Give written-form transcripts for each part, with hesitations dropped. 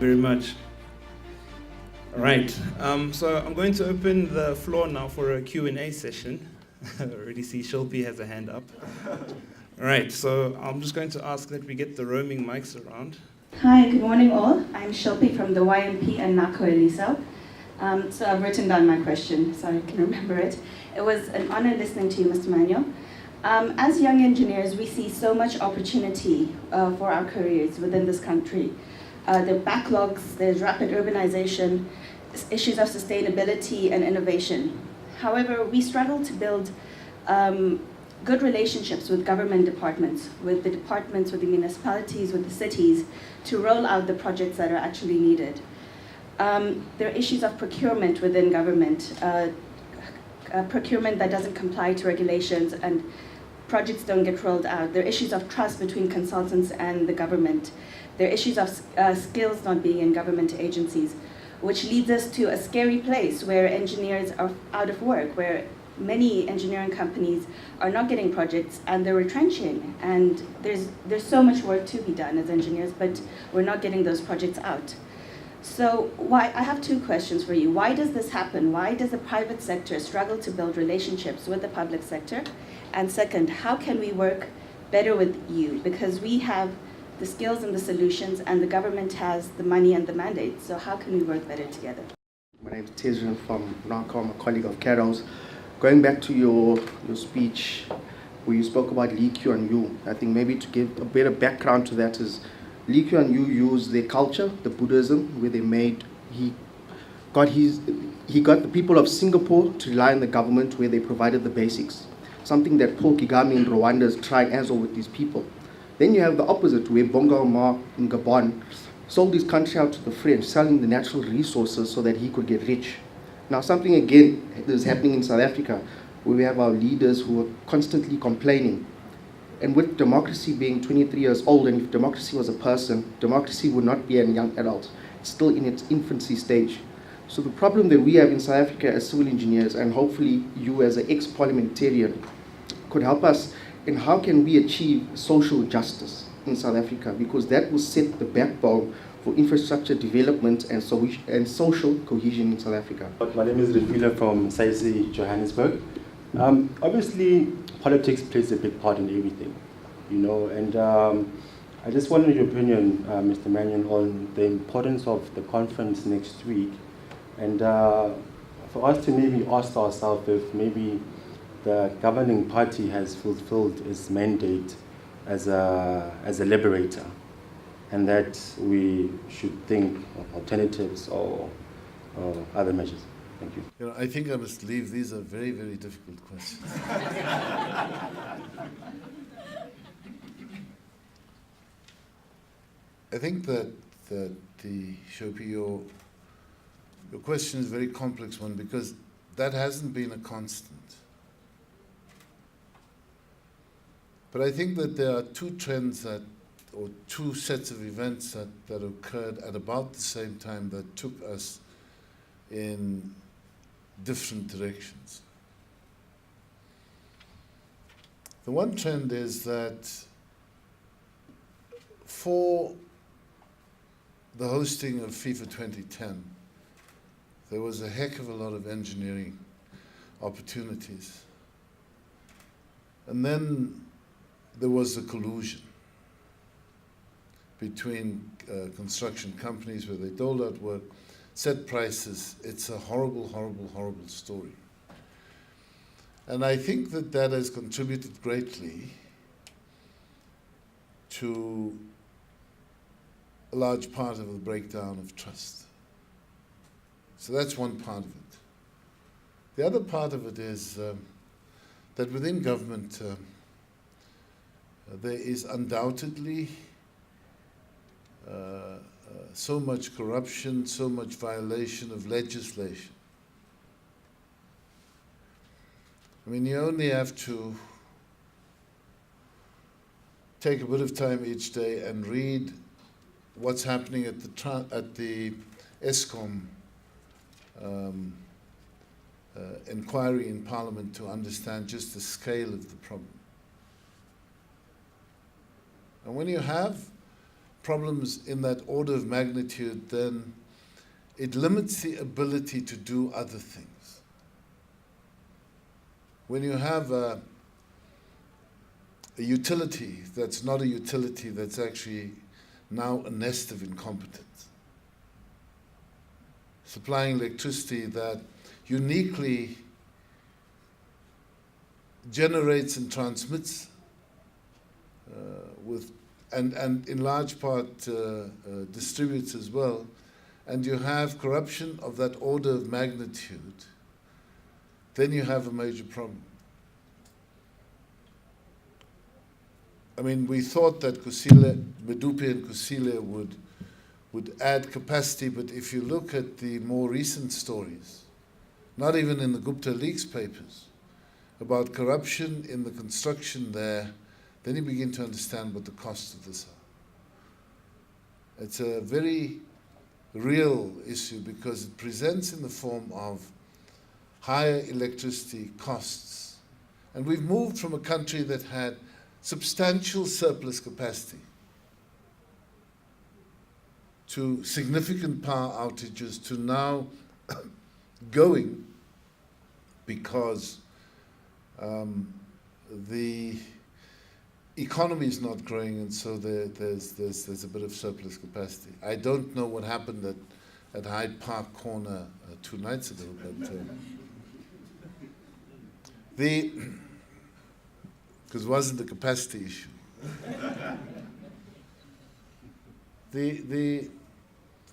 very much. All right, so I'm going to open the floor now for a Q&A session. I already see Shilpi has a hand up. All right, so I'm just going to ask that we get the roaming mics around. Hi, good morning all. I'm Shilpi from the YMP and NACO Eliso. So I've written down my question so I can remember it. It was an honor listening to you, Mr. Manuel. As young engineers, we see so much opportunity for our careers within this country. There are backlogs, there's rapid urbanization, issues of sustainability and innovation. However, we struggle to build good relationships with government departments, with the municipalities, with the cities, to roll out the projects that are actually needed. There are issues of procurement within government, procurement that doesn't comply to regulations and projects don't get rolled out. There are issues of trust between consultants and the government. There are issues of skills not being in government agencies, which leads us to a scary place where engineers are out of work, where many engineering companies are not getting projects and they're retrenching. And there's so much work to be done as engineers, but we're not getting those projects out. So I have two questions for you. Why does this happen? Why does the private sector struggle to build relationships with the public sector? And second, how can we work better with you? Because we have the skills and the solutions and the government has the money and the mandate. So how can we work better together? My name is Tezrin from NACO. I'm a colleague of Carol's. Going back to your speech where you spoke about Lee Kuan Yew, I think maybe to give a bit of background to that is Lee Kuan Yew used their culture, the Buddhism, where he got the people of Singapore to rely on the government where they provided the basics. Something that Paul Kagame in Rwanda is trying as well with these people. Then you have the opposite, where Bongo Ma in Gabon sold his country out to the French, selling the natural resources so that he could get rich. Now something again is happening in South Africa, where we have our leaders who are constantly complaining. And with democracy being 23 years old, and if democracy was a person, democracy would not be a young adult. It's still in its infancy stage. So the problem that we have in South Africa as civil engineers, and hopefully you as an ex-parliamentarian, could help us in how can we achieve social justice in South Africa, because that will set the backbone for infrastructure development and social cohesion in South Africa. My name is Refila from SAICI, Johannesburg. Obviously, politics plays a big part in everything, and I just wanted your opinion, Mr. Manuel, on the importance of the conference next week, and for us to maybe ask ourselves if maybe the governing party has fulfilled its mandate as a liberator, and that we should think of alternatives or other measures. Thank you. I think I must leave. These are very, very difficult questions. I think that Shilpi, your question is a very complex one, because that hasn't been a constant. But I think that there are two trends or two sets of events that occurred at about the same time that took us in different directions. The one trend is that for the hosting of FIFA 2010, there was a heck of a lot of engineering opportunities. And then there was the collusion between construction companies where they doled out work, set prices. It's a horrible, horrible, horrible story. And I think that that has contributed greatly to a large part of the breakdown of trust. So that's one part of it. The other part of it is that within government, there is undoubtedly so much corruption, so much violation of legislation. I mean, you only have to take a bit of time each day and read what's happening at the ESCOM inquiry in Parliament to understand just the scale of the problem. And when you have problems in that order of magnitude, then it limits the ability to do other things. When you have a utility that's not a utility, that's actually now a nest of incompetence, supplying electricity that uniquely generates and transmits and in large part distributes as well, and you have corruption of that order of magnitude, then you have a major problem. I mean, we thought that Medupi and Kusile would add capacity, but if you look at the more recent stories, not even in the Gupta Leaks papers, about corruption in the construction there, then you begin to understand what the costs of this are. It's a very real issue because it presents in the form of higher electricity costs. And we've moved from a country that had substantial surplus capacity to significant power outages to now going because the economy is not growing, and so there's a bit of surplus capacity. I don't know what happened at Hyde Park Corner 2 nights ago, but because it wasn't the capacity issue. The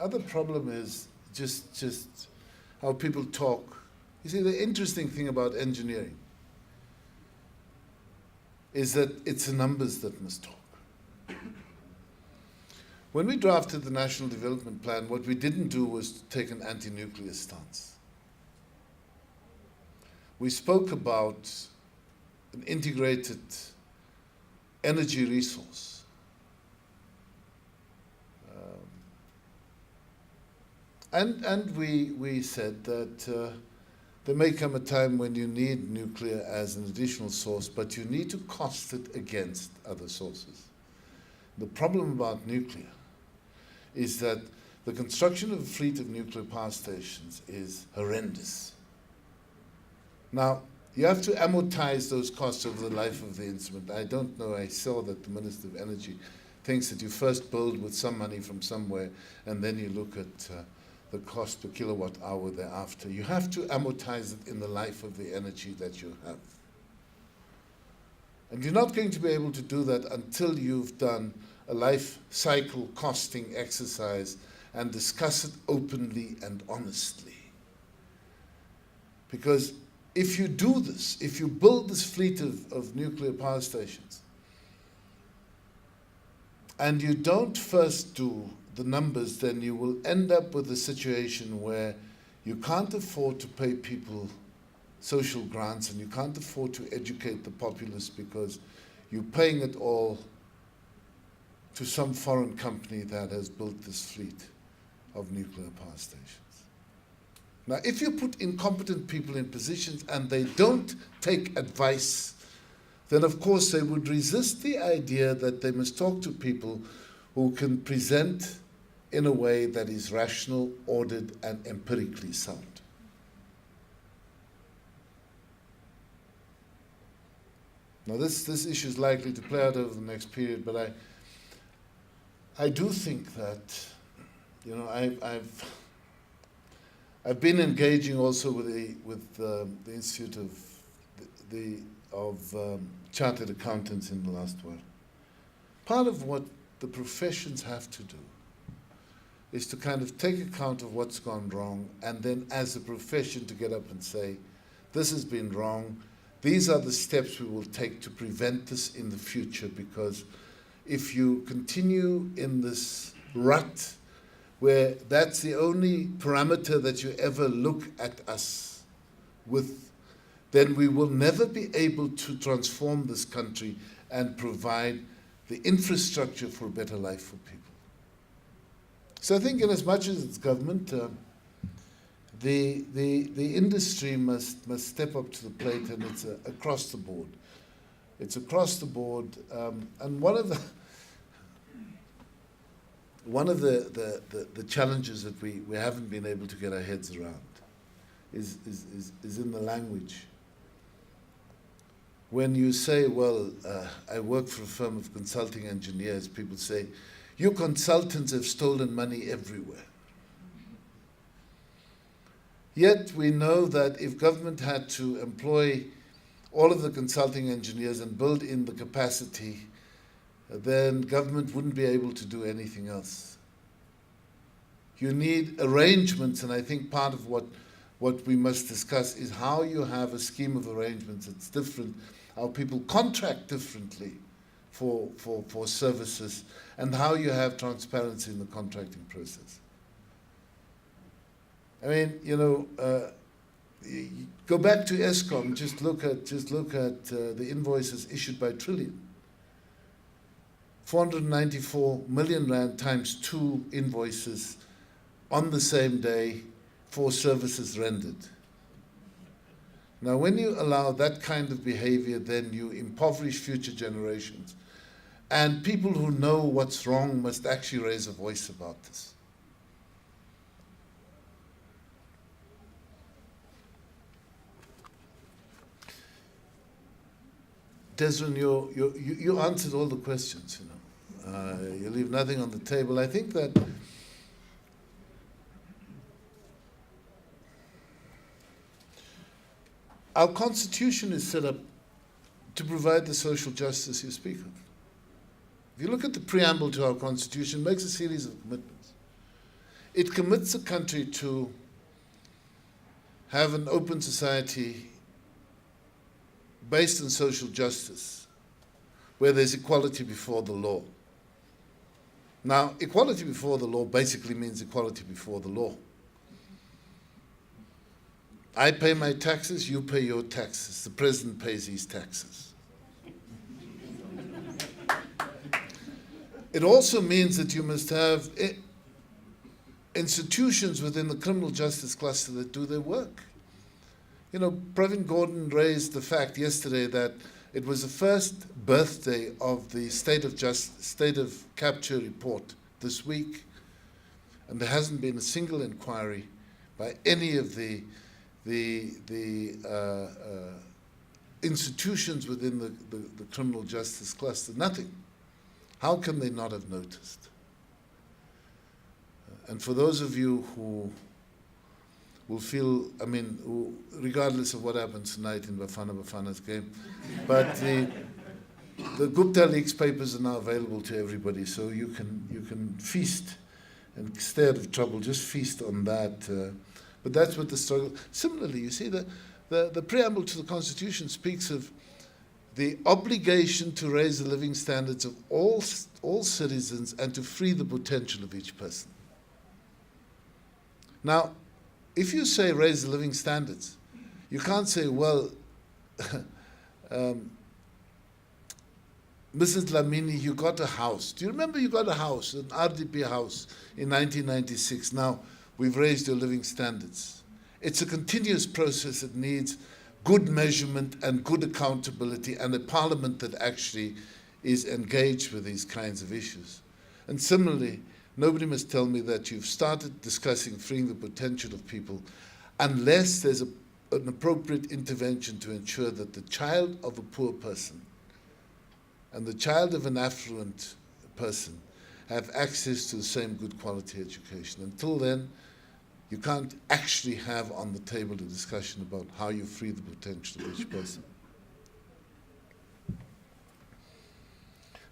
other problem is just how people talk. You see, the interesting thing about engineering is that it's the numbers that must talk. When we drafted the National Development Plan, what we didn't do was to take an anti-nuclear stance. We spoke about an integrated energy resource. And we said that there may come a time when you need nuclear as an additional source, but you need to cost it against other sources. The problem about nuclear is that the construction of a fleet of nuclear power stations is horrendous. Now, you have to amortize those costs over the life of the instrument. I don't know, I saw that the Minister of Energy thinks that you first build with some money from somewhere, and then you look at the cost per kilowatt hour thereafter. You have to amortize it in the life of the energy that you have. And you're not going to be able to do that until you've done a life cycle costing exercise and discuss it openly and honestly. Because if you do this, if you build this fleet of nuclear power stations, and you don't first do the numbers, then you will end up with a situation where you can't afford to pay people social grants and you can't afford to educate the populace because you're paying it all to some foreign company that has built this fleet of nuclear power stations. Now, if you put incompetent people in positions and they don't take advice, then of course they would resist the idea that they must talk to people who can present in a way that is rational, ordered, and empirically sound. Now this issue is likely to play out over the next period, but I do think that, you know, I've been engaging also with the Institute of Chartered Accountants in the last while. Part of what the professions have to do is to kind of take account of what's gone wrong, and then as a profession to get up and say, this has been wrong, these are the steps we will take to prevent this in the future, because if you continue in this rut where that's the only parameter that you ever look at us with, then we will never be able to transform this country and provide the infrastructure for a better life for people. So I think in as much as it's government, the industry must step up to the plate, and it's across the board. It's across the board, and one of one of the challenges that we haven't been able to get our heads around is in the language. When you say, well, I work for a firm of consulting engineers, people say, you consultants have stolen money everywhere. Yet we know that if government had to employ all of the consulting engineers and build in the capacity, then government wouldn't be able to do anything else. You need arrangements, and I think part of what we must discuss is how you have a scheme of arrangements that's different, how people contract differently for services, and how you have transparency in the contracting process. I mean, go back to ESCOM, just look at the invoices issued by Trillion. 494 million rand times 2 invoices on the same day for services rendered. Now, when you allow that kind of behavior, then you impoverish future generations. And people who know what's wrong must actually raise a voice about this. Desmond, you answered all the questions, you leave nothing on the table. I think that our Constitution is set up to provide the social justice you speak of. If you look at the preamble to our Constitution, it makes a series of commitments. It commits a country to have an open society based on social justice, where there's equality before the law. Now, equality before the law basically means equality before the law. I pay my taxes, you pay your taxes. The president pays his taxes. It also means that you must have institutions within the criminal justice cluster that do their work. Pravin Gordon raised the fact yesterday that it was the first birthday of the State of Capture report this week, and there hasn't been a single inquiry by any of the institutions within the criminal justice cluster. Nothing. How can they not have noticed? And for those of you who will feel, regardless of what happens tonight in Bafana's game, but the Gupta Leaks papers are now available to everybody, so you can feast and stay out of trouble. Just feast on that. But that's what the struggle. Similarly, you see the preamble to the Constitution speaks of the obligation to raise the living standards of all citizens and to free the potential of each person. Now, if you say raise the living standards, you can't say, well, Mrs. Lamini, you got a house. Do you remember you got a house, an RDP house in 1996? Now, we've raised your living standards. It's a continuous process that needs good measurement and good accountability and a parliament that actually is engaged with these kinds of issues. And similarly, nobody must tell me that you've started discussing freeing the potential of people unless there's an appropriate intervention to ensure that the child of a poor person and the child of an affluent person have access to the same good quality education. Until then, you can't actually have on the table a discussion about how you free the potential of each person.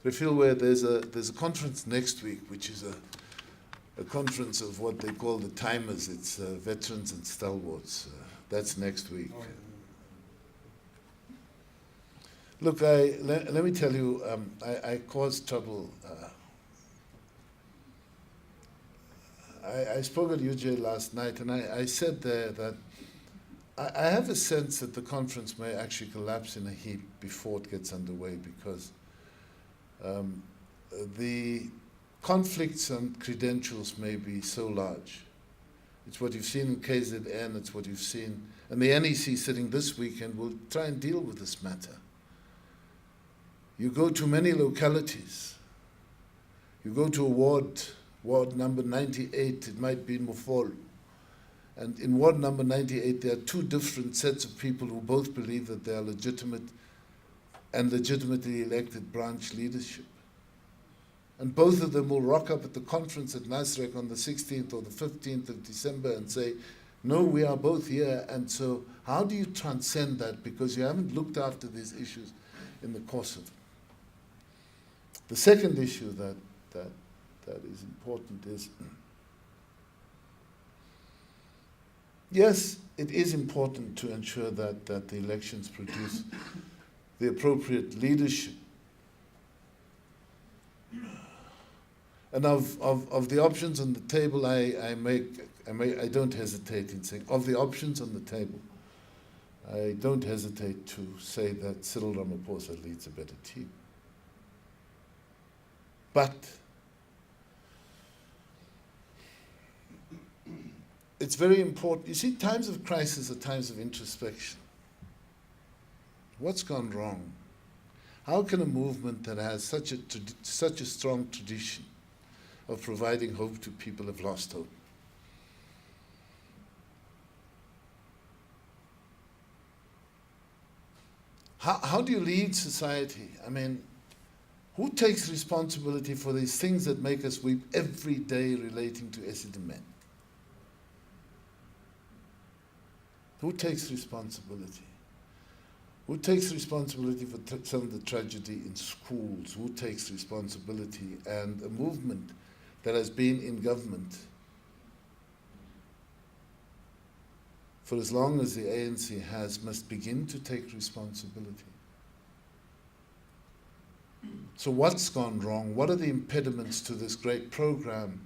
I feel where there's a conference next week, which is a conference of what they call the timers. It's veterans and stalwarts. That's next week. Oh, yeah. Look, let me tell you, I caused trouble. I spoke at UJ last night, and I said there that I have a sense that the conference may actually collapse in a heap before it gets underway, because the conflicts and credentials may be so large. It's what you've seen in KZN, it's what you've seen, and the NEC sitting this weekend will try and deal with this matter. You go to many localities, you go to a ward Ward number 98, it might be in Mofolo. And in Ward number 98, there are two different sets of people who both believe that they are legitimate and legitimately elected branch leadership. And both of them will rock up at the conference at Nasrec on the 16th or the 15th of December and say, no, we are both here. And so how do you transcend that? Because you haven't looked after these issues in the course of it. The second issue that is important is, yes, it is important to ensure that the elections produce the appropriate leadership. And of the options on the table, I don't hesitate in saying, of the options on the table, I don't hesitate to say that Cyril Ramaphosa leads a better team. But it's very important. You see, times of crisis are times of introspection. What's gone wrong? How can a movement that has such a strong tradition of providing hope to people have lost hope? How do you lead society? I mean, who takes responsibility for these things that make us weep every day relating to Esidimeni? Who takes responsibility? Who takes responsibility for some of the tragedy in schools? Who takes responsibility? And a movement that has been in government for as long as the ANC has must begin to take responsibility. So what's gone wrong? What are the impediments to this great program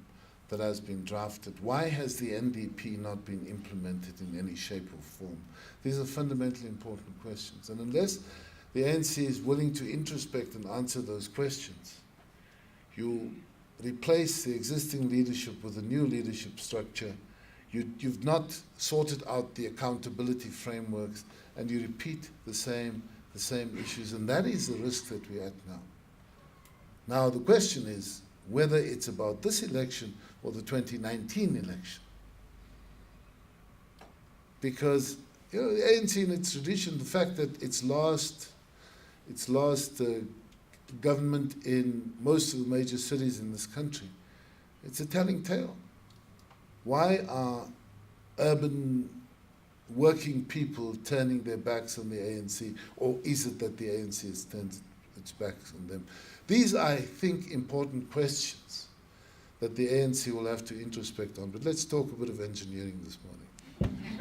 that has been drafted? Why has the NDP not been implemented in any shape or form? These are fundamentally important questions. And unless the ANC is willing to introspect and answer those questions, you replace the existing leadership with a new leadership structure. You've not sorted out the accountability frameworks, and you repeat the same issues. And that is the risk that we're at now. Now, the question is whether it's about this election or the 2019 election. Because the ANC in its tradition, the fact that it's lost government in most of the major cities in this country, it's a telling tale. Why are urban working people turning their backs on the ANC, or is it that the ANC has turned its backs on them? These are, I think, important questions that the ANC will have to introspect on. But let's talk a bit of engineering this morning.